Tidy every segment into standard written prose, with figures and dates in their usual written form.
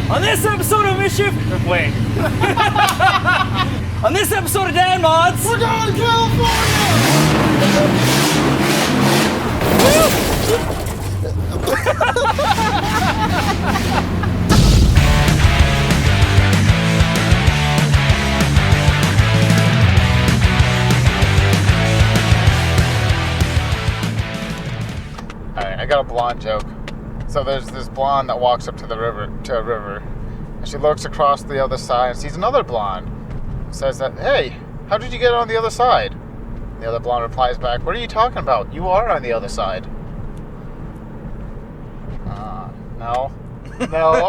On this episode of Mischief, wait. On this episode of Dan Mods, we're going to California! Alright, I got a blonde joke. So there's this blonde that walks up to a river, and she looks across the other side and sees another blonde. Says that, hey, how did you get on the other side? The other blonde replies back, what are you talking about? You are on the other side. No. No.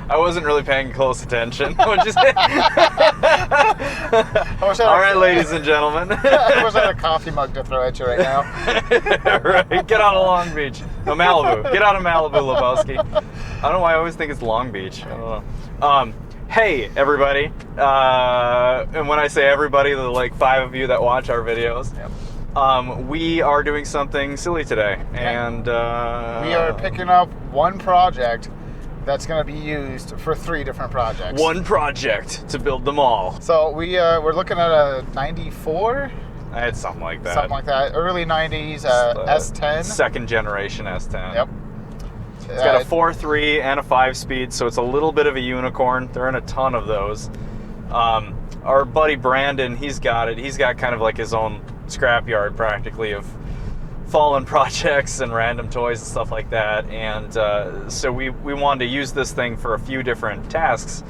I wasn't really paying close attention. What'd you say? All right, ladies and gentlemen. I wish I had a coffee mug to throw at you right now. Right, get out of Long Beach. No, Malibu. Get out of Malibu, Lebowski. I don't know why I always think it's Long Beach. I don't know. Hey, everybody. And when I say everybody, the like 5 of you that watch our videos. Yep. We are doing something silly today. And we are picking up one project that's going to be used for 3 different projects. One project to build them all. So we're looking at a 94? It's something like that. Something like that. Early 90s S10. Second generation S10. Yep. It's got a 4.3 and a 5-speed, so it's a little bit of a unicorn. There aren't a ton of those. Our buddy Brandon, he's got it. He's got kind of like his own scrapyard practically of fallen projects and random toys and stuff like that. And so we wanted to use this thing for a few different tasks.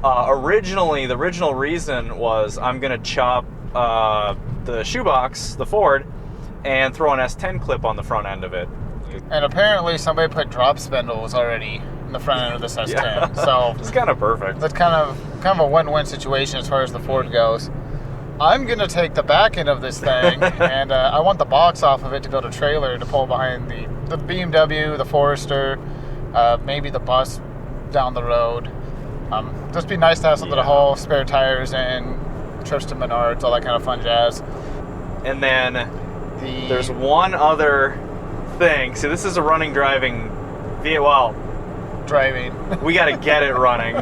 Originally, the original reason was I'm going to chop the shoebox, the Ford, and throw an S10 clip on the front end of it. And apparently somebody put drop spindles already in the front end of this S10. Yeah. So it's kind of perfect. That's kind of a win-win situation as far as the Ford goes. I'm going to take the back end of this thing, and I want the box off of it to build a trailer to pull behind the BMW, the Forester, maybe the bus down the road. Just be nice to have something to haul, spare tires in, trips to Menards, all that kind of fun jazz. And then there's one other thing. See, this is a running, driving vehicle. Driving. We got to get it running.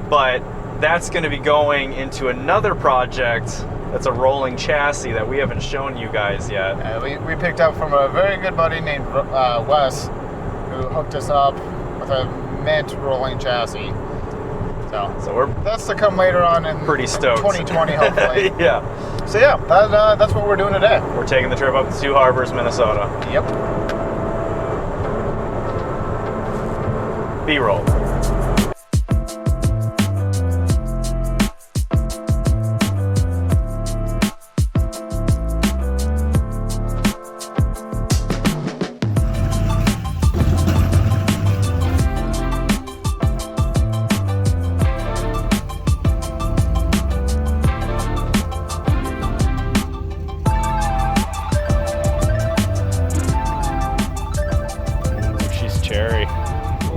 But that's going to be going into another project that's a rolling chassis that we haven't shown you guys yet. We picked up from a very good buddy named Wes, who hooked us up with a mint rolling chassis. So that's to come later on in pretty stoked. 2020, hopefully. Yeah. So yeah, that's what we're doing today. We're taking the trip up to Two Harbors, Minnesota. Yep. B-roll.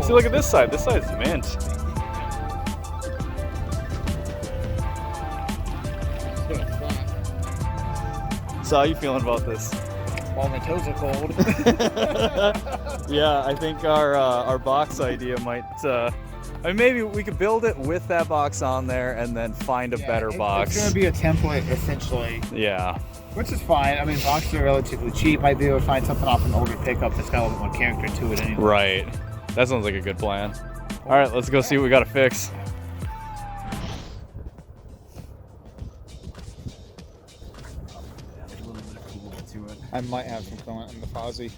See, look at this side. This side's mint. So how you feeling about this? Well, my toes are cold. Yeah, I think our box idea might. I mean, maybe we could build it with that box on there and then find a better box. It's going to be a template, essentially. Yeah. Which is fine. I mean, boxes are relatively cheap. I'd be able to find something off an older pickup that's got a little more character to it anyway. Right. That sounds like a good plan. All right, let's go see what we got to fix. I might have some coolant in the Fozzie.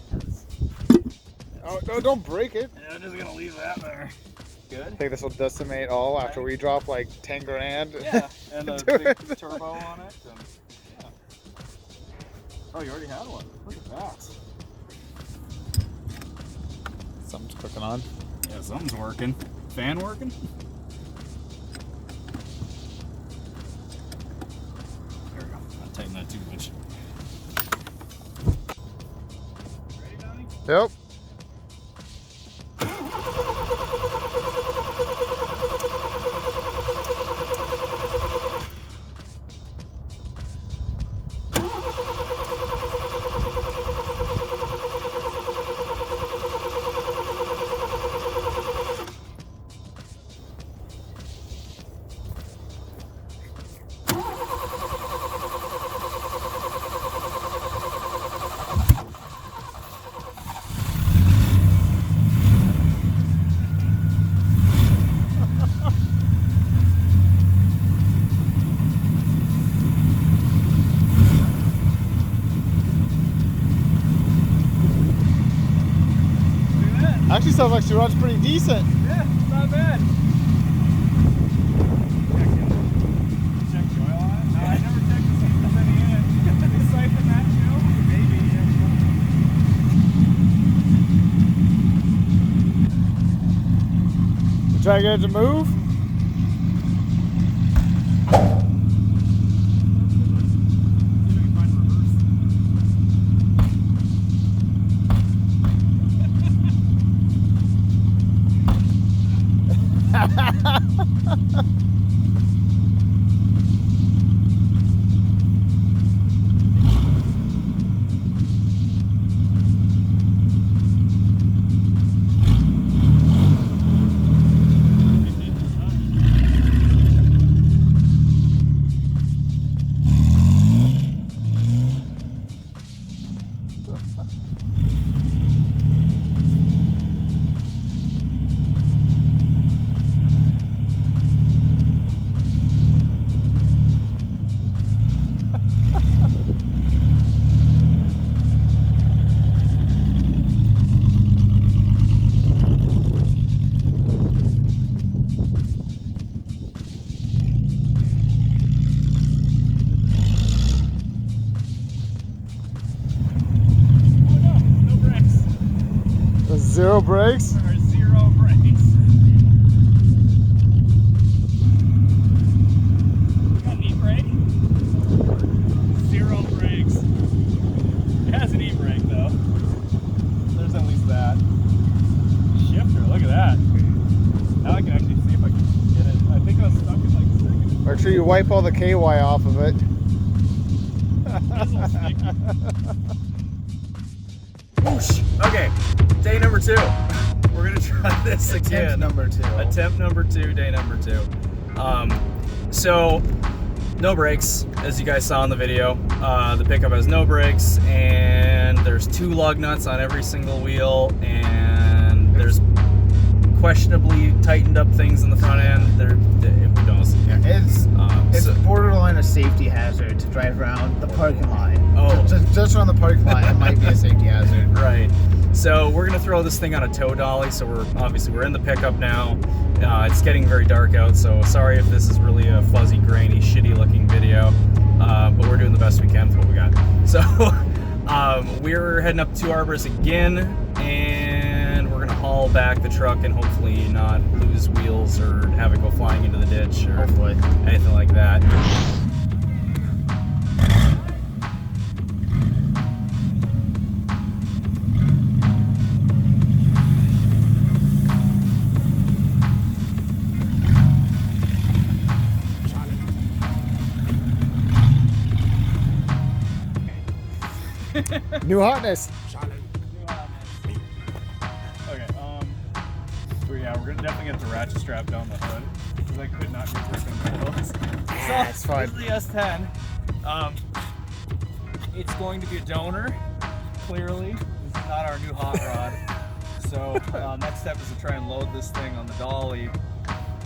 Oh, no, don't break it. Yeah, I'm just going to leave that there. Good. I think this will decimate all after we drop like 10 grand. Yeah, and a big turbo on it. And, yeah. Oh, you already had one. Look at that. Something's cooking on. Yeah, something's working. Fan working? There we go. Not tighten that too much. Ready, Donnie? Yep. Actually sounds like she runs pretty decent. Yeah, it's not bad. Check the oil on it? No, I never checked to see if there's any in it. Did they siphon that too? Maybe, You try to get it to move? Zero brakes? There are 0 brakes. Got an e-brake? 0 brakes. It has an e-brake though. There's at least that. Shifter, look at that. Now I can actually see if I can get it. I think I was stuck in like a second. Make sure you wipe all the KY off of it. Whoosh. Okay, day number 2. We're gonna try this again. Attempt number 2, day number 2. So, no brakes, as you guys saw in the video. The pickup has no brakes, and there's 2 lug nuts on every single wheel, and there's questionably tightened up things in the front end. Who knows? Yeah, it's So- borderline a safety hazard to drive around the parking lot. Oh. Just around the parking lot, it might be a safety hazard. Right. So we're gonna throw this thing on a tow dolly. So we're in the pickup now. It's getting very dark out, so sorry if this is really a fuzzy, grainy, shitty looking video. But we're doing the best we can with what we got. So we're heading up to Arbors again, and we're gonna haul back the truck and hopefully not lose wheels or have it go flying into the ditch or Hopefully. anything like that. New hotness. Okay, we're gonna definitely get the ratchet strap down the hood because I could not get this thing closed. Yeah, it's fine. Here's the S10. It's going to be a donor. Clearly, this is not our new hot rod. So next step is to try and load this thing on the dolly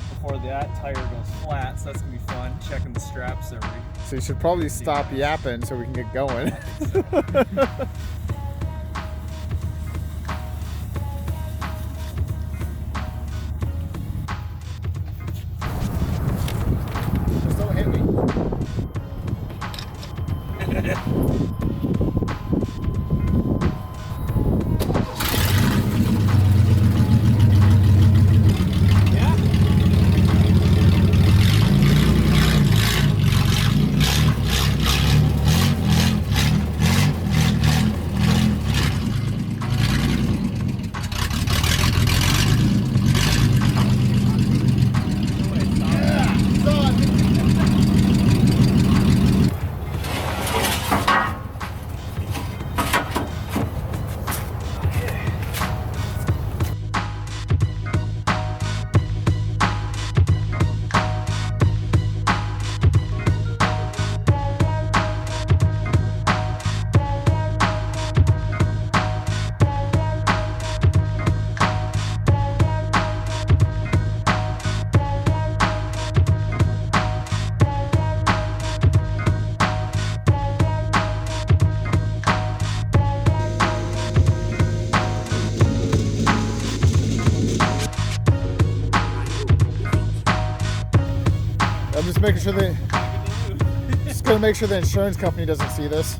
before that tire goes flat. So that's gonna be fun. Checking the straps every. So you should probably stop yapping so we can get going. Just don't hit me. making sure just gonna make sure the insurance company doesn't see this.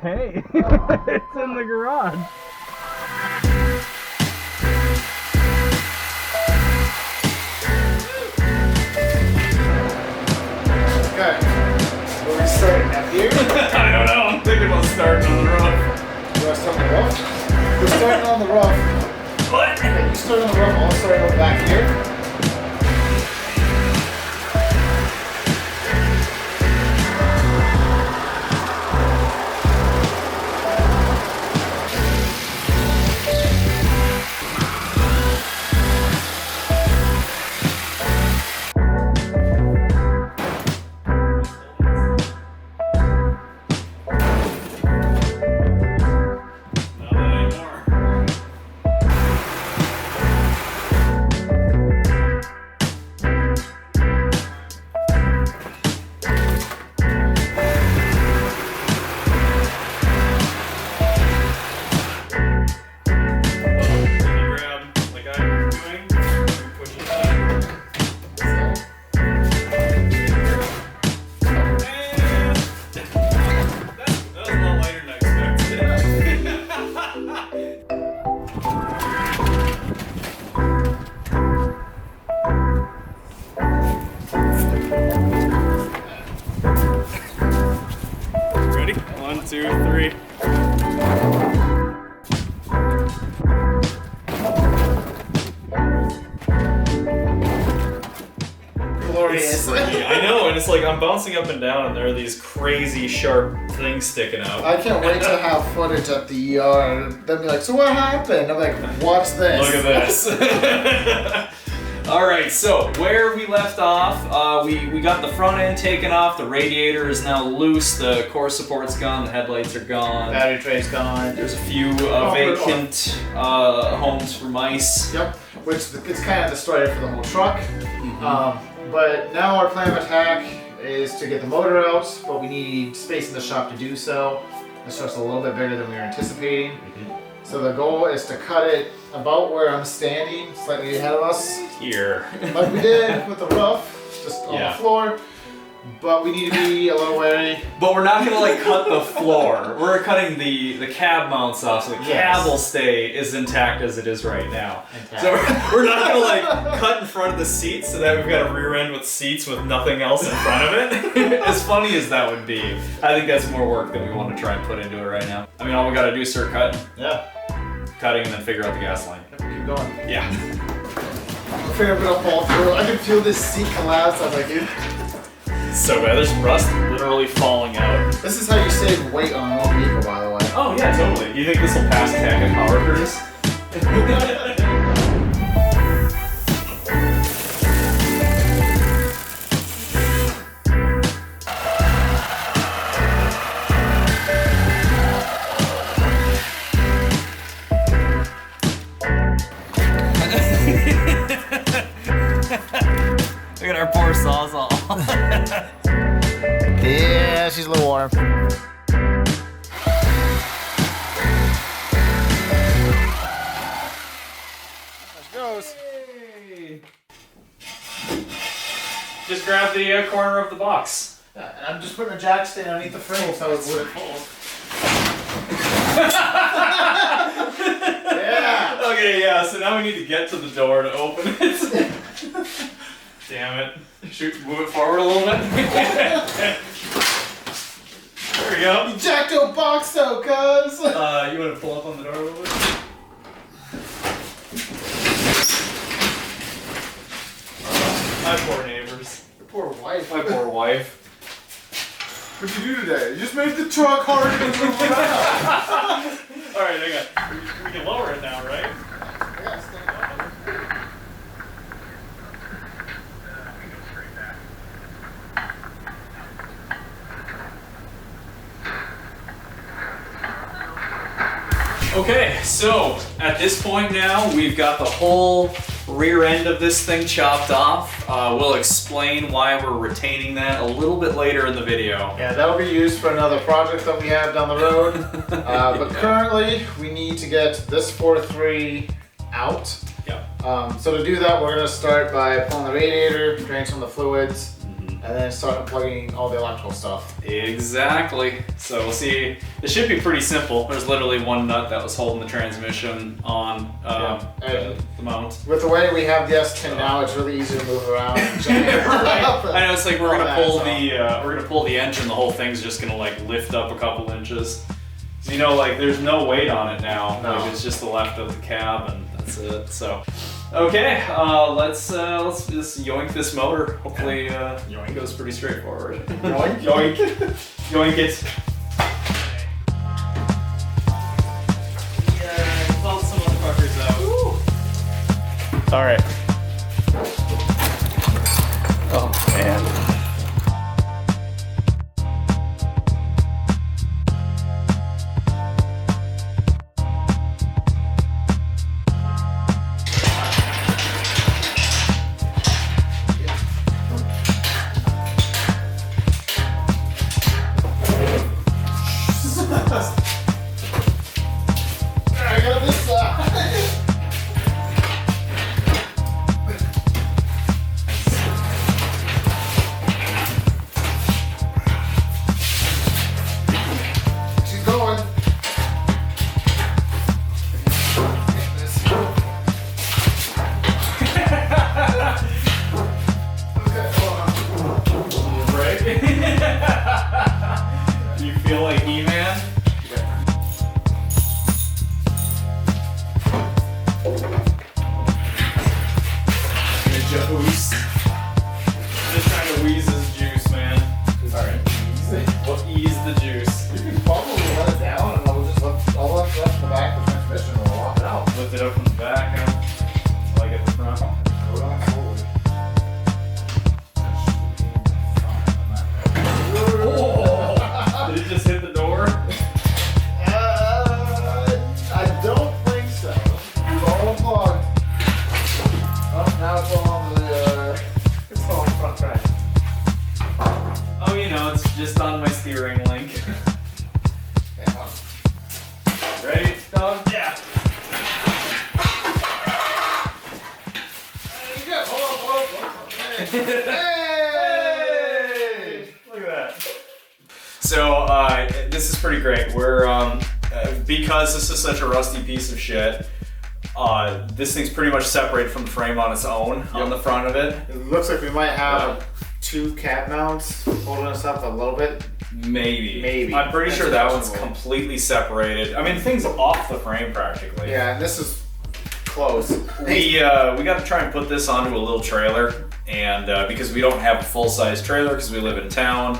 Hey, it's in the garage. Okay. Where we starting at here? I don't know. I'm thinking about starting on the roof. You want to start on the rough? We're starting on the rough. What? Okay, you start on the rough, I'll start on back here. Ready? 1, 2, 3. Glorious. I know, and it's like I'm bouncing up and down, and there are these crazy sharp things sticking out. I can't wait to have footage at the yard. They'll be like, so what happened? I'm like, watch this. Look at this. All right, so where we left off, we got the front end taken off. The radiator is now loose. The core support's gone. The headlights are gone. Battery tray's gone. There's a few vacant homes for mice. Yep, which it's kind of destroyed it for the whole truck. But now our plan of attack is to get the motor out, but we need space in the shop to do so. The shop's a little bit bigger than we were anticipating. So the goal is to cut it about where I'm standing, slightly ahead of us. Here. Like we did with the roof, just on the floor. But we need to be a little wary. But we're not gonna like cut the floor. We're cutting the cab mounts off, so the cab will stay as intact as it is right now. So we're not gonna like cut in front of the seats so that we've got a rear end with seats with nothing else in front of it. As funny as that would be, I think that's more work than we want to try and put into it right now. I mean, all we gotta do is start cutting. Yeah. Cutting and then figure out the gas line. Keep going. Yeah. I figured I'm gonna fall through. I can feel this seat collapse. I was like, dude. So bad. There's rust literally falling out. This is how you save weight on an old vehicle, by the way. Oh yeah, totally. You think this will pass tech at power cruise? Look at our poor Sawzall. Yeah, she's a little warm. There she goes. Yay. Just grab the corner of the box. Yeah, and I'm just putting a jack stand underneath the frame so it wouldn't fall. Yeah. Okay, yeah, so now we need to get to the door to open it. Damn it. Shoot, move it forward a little bit. There we go. You jacked your box out, cuz! You want to pull up on the door a little bit? My poor neighbors. Your poor wife. My poor wife. What'd you do today? You just made the truck harder to move around. All right, hang on. We can lower it now, right? Yeah, stand up. Okay, so at this point now, we've got the whole rear end of this thing chopped off. We'll explain why we're retaining that a little bit later in the video. Yeah, that'll be used for another project that we have down the road. But currently, we need to get this 4.3 out. Yeah. So to do that, we're going to start by pulling the radiator, drain some of the fluids, and then start unplugging all the electrical stuff. Exactly. So we'll see. It should be pretty simple. There's literally one nut that was holding the transmission on the mount. With the way we have the S10 now, it's really easy to move around. And Right. I know, it's like we're all gonna that, pull so. we're gonna pull the engine. The whole thing's just gonna like lift up a couple inches. So, you know, like there's no weight on it now. No. Like, it's just the left of the cab, and that's it. So, okay, let's just yoink this motor. Hopefully, yoink goes pretty straightforward. Yoink. Yoink, yoink it. Yeah, pull some motherfuckers out. Woo. All right. Oh man. I got this side. She's going. Okay, hold on. Right? You feel like He-Man? Boost. Just trying to wheeze his juice, man. Alright. We'll ease the juice. You can probably let it down and I'll just left the back of the transmission and we'll walk it out. Lift it up from the back, huh? Like at the front. Go down forward. Did it just hit the door? I don't think so. It's all unplugged. Oh, now it's all on it's all on the front track. Oh, you know, it's just on my steering link. Okay, hold on. Ready, dog? Yeah. There you go. Hold on. Hey! Look at that. So, this is pretty great. We're, because this is such a rusty piece of shit, this thing's pretty much separated from the frame on its own on the front of it. It looks like we might have two cab mounts holding us up a little bit. Maybe. I'm pretty sure that one's completely separated. I mean, the thing's off the frame practically. Yeah, and this is close. We got to try and put this onto a little trailer, and because we don't have a full-size trailer because we live in town,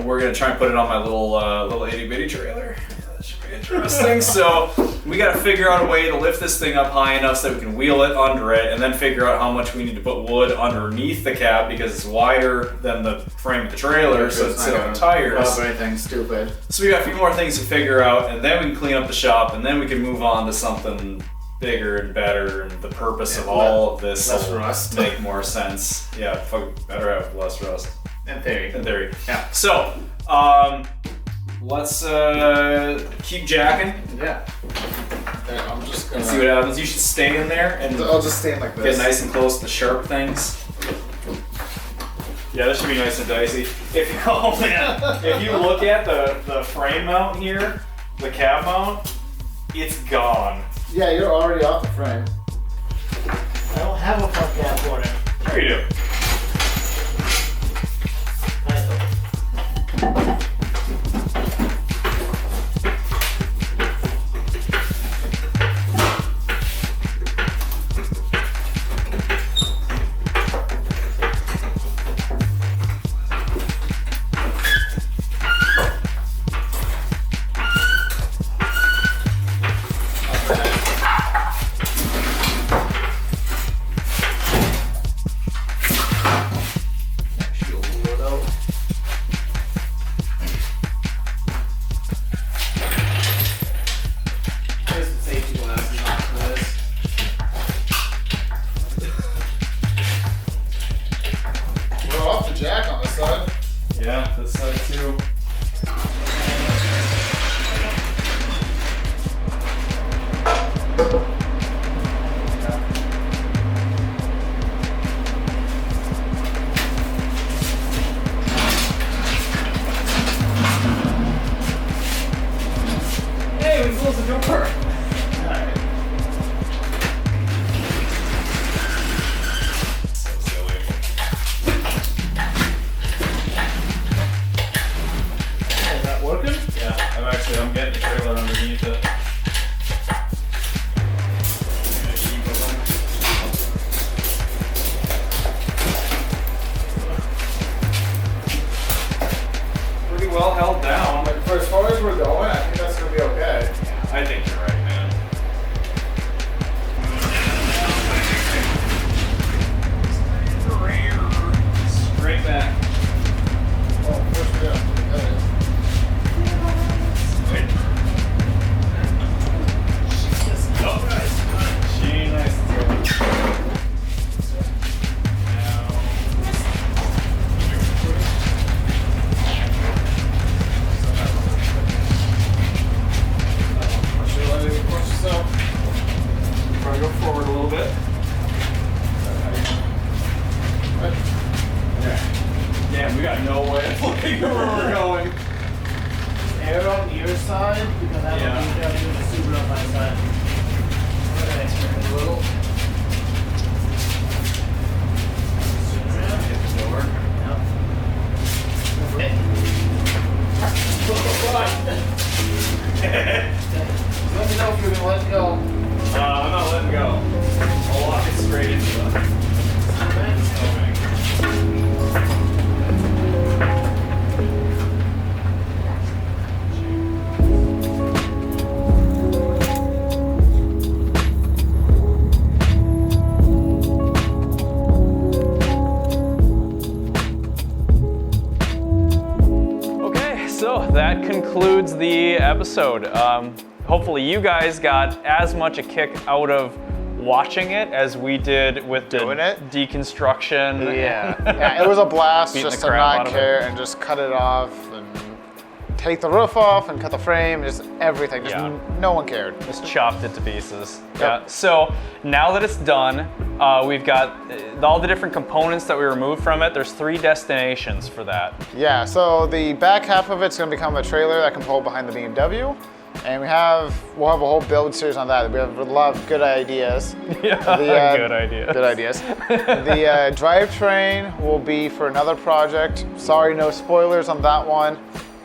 we're gonna try and put it on my little itty-bitty trailer. That should be interesting. So we got to figure out a way to lift this thing up high enough so we can wheel it under it, and then figure out how much we need to put wood underneath the cab because it's wider than the frame of the trailer, so it's sitting on tires. Or anything stupid. So we got a few more things to figure out, and then we can clean up the shop, and then we can move on to something bigger and better, and the purpose of all of this less will rust. make more sense. Yeah, better have less rust. In theory. In theory. Yeah. So, let's keep jacking. Yeah. Okay, I'm just gonna See what happens. You should stay in there and I'll just stand like this. get nice and close to the sharp things. Yeah, this should be nice and dicey. Oh man, if you look at the frame mount here, the cab mount, it's gone. Yeah, you're already off the frame. I don't have a front cab for it. Sure you do. jack on this side. Yeah, this side too. Hey, we closed the door. I'm getting the trailer underneath it. Pretty well held down. Like, for as far as we're going, I think that's going to be okay. I think you're right, man. Straight back. Oh, push it up. Go forward a little bit. Damn, we got no way of looking where we're going. Air on your side because I have a Subaru on my side. Okay, turn it a little. Hit the door. Let me know if you're gonna let go. I'm not letting go. I'll lock it straight into the snowbank. Okay, so that concludes the episode. Hopefully you guys got as much a kick out of watching it as we did with the deconstruction. Yeah, it was a blast Beating just the to crap not out of care and just cut it off and take the roof off and cut the frame, just everything. Just no one cared. Just chopped it to pieces. Yep. Yeah. So now that it's done, we've got all the different components that we removed from it. There's 3 destinations for that. Yeah, so the back half of it's going to become a trailer that can pull behind the BMW. And we'll have a whole build series on that. We have a lot of good ideas. Yeah, good idea. Good ideas. The drivetrain will be for another project. Sorry, no spoilers on that one.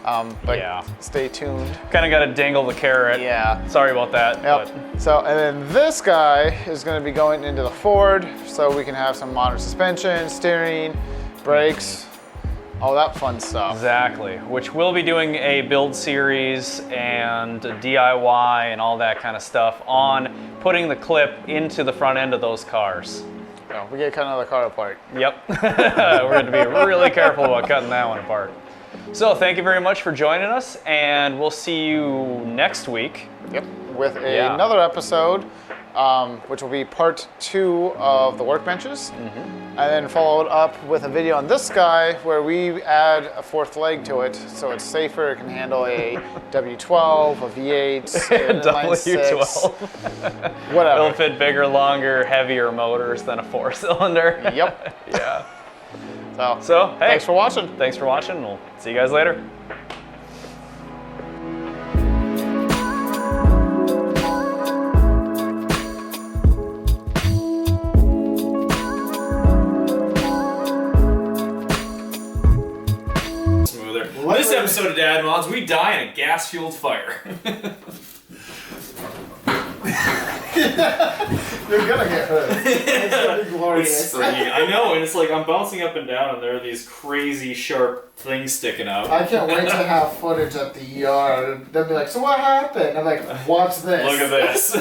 But stay tuned. Kind of got to dangle the carrot. Yeah. Sorry about that. Yep. So, and then this guy is going to be going into the Ford, so we can have some modern suspension, steering, brakes, all that fun stuff. Exactly, which we'll be doing a build series and a DIY and all that kind of stuff on putting the clip into the front end of those cars. So we get cutting the car apart. Yep, we're going to be really careful about cutting that one apart. So thank you very much for joining us, and we'll see you next week. Yep, with another episode, which will be part 2 of the workbenches. And then followed up with a video on this guy where we add a 4th leg to it so it's safer. It can handle a W12, a V8, an W12. whatever. It'll fit bigger, longer, heavier motors than a 4-cylinder. Yep. Yeah. So hey, thanks for watching. Thanks for watching. We'll see you guys later. This episode of Dad Mods, we die in a gas-fueled fire. You're gonna get hurt. It's gonna be glorious. It's freaking, I know, and it's like I'm bouncing up and down, and there are these crazy sharp things sticking out. I can't wait to have footage at the yard. They'll be like, "So what happened?" I'm like, "Watch this." Look at this.